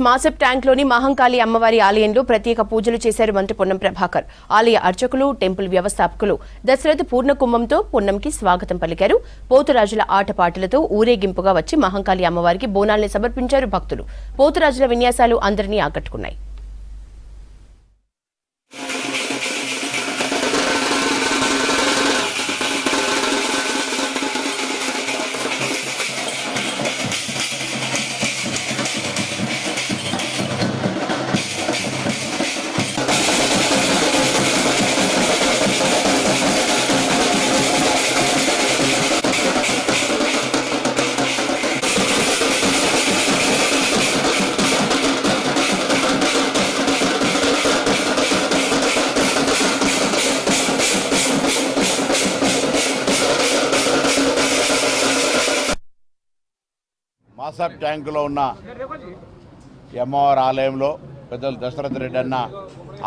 మాసెప్ ట్యాంక్లోని మహంకాళి అమ్మవారి ఆలయంలో ప్రత్యేక పూజలు చేశారు మంత్రి పొన్నం ప్రభాకర్. ఆలయ అర్చకులు, టెంపుల్ వ్యవస్థాపకులు దశరథ పూర్ణకుంభంతో పొన్నంకి స్వాగతం పలికారు. పోతురాజుల ఆటపాటలతో ఊరేగింపుగా వచ్చి మహంకాళి అమ్మవారికి బోనాల్ని సమర్పించారు భక్తులు. పోతురాజుల విన్యాసాలు అందరినీ ఆకట్టుకున్నాయి. మాసప్ ట్యాంకులో ఉన్న అమ్మవారి ఆలయంలో పెద్దలు దశరథ రెడ్డి అన్న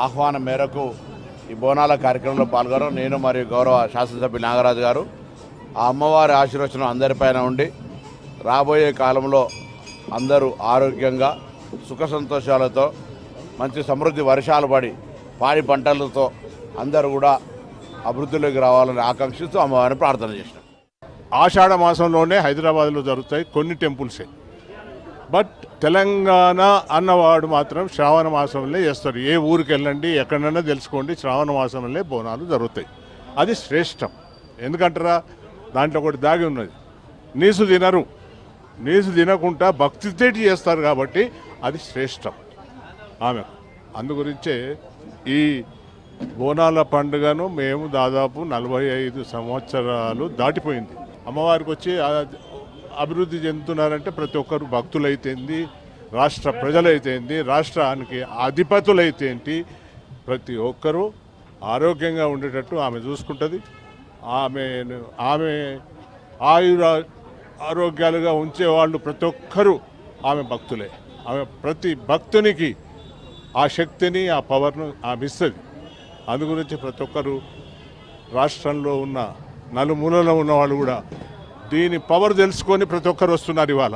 ఆహ్వానం మేరకు ఈ బోనాల కార్యక్రమంలో పాల్గొన్నారు. నేను మరియు గౌరవ శాసనసభ్యులు నాగరాజు గారు. ఆ అమ్మవారి ఆశీర్వచనం అందరిపైన ఉండి రాబోయే కాలంలో అందరూ ఆరోగ్యంగా సుఖ సంతోషాలతో మంచి సమృద్ధి వర్షాలు పడి పాడి పంటలతో అందరూ కూడా అభివృద్ధిలోకి రావాలని ఆకాంక్షిస్తూ అమ్మవారిని ప్రార్థన చేసినాం. ఆషాఢ మాసంలోనే హైదరాబాద్లో జరుగుతాయి కొన్ని టెంపుల్సే. బట్ తెలంగాణ అన్నవాడు మాత్రం శ్రావణ మాసంలో చేస్తారు. ఏ ఊరికి వెళ్ళండి, ఎక్కడైనా తెలుసుకోండి, శ్రావణ మాసంలో బోనాలు జరుగుతాయి. అది శ్రేష్టం. ఎందుకంటారా, దాంట్లో ఒకటి దాగి ఉన్నది. నీసు తినరు, నీసు తినకుండా భక్తితోటి చేస్తారు కాబట్టి అది శ్రేష్టం ఆమె. అందుగురించే ఈ బోనాల పండుగను మేము దాదాపు 45 సంవత్సరాలు దాటిపోయింది. అమ్మవారికి వచ్చి అభివృద్ధి చెందుతున్నారంటే ప్రతి ఒక్కరు భక్తులైతేంది, రాష్ట్ర ప్రజలైతేంది, రాష్ట్రానికి అధిపతులైతేంటి, ప్రతి ఒక్కరూ ఆరోగ్యంగా ఉండేటట్టు ఆమె చూసుకుంటుంది. ఆమె ఆరోగ్యాలుగా ఉంచేవాళ్ళు ప్రతి ఒక్కరూ ఆమె భక్తులే. ఆమె ప్రతి భక్తునికి ఆ శక్తిని, ఆ పవర్ను ఆమె ఇస్తుంది. అందుగురించి ప్రతి ఒక్కరు రాష్ట్రంలో ఉన్న నలుమూలలో ఉన్నవాళ్ళు కూడా దీని పవర్ తెలుసుకొని ప్రతి ఒక్కరు వస్తున్నారు ఇవాళ.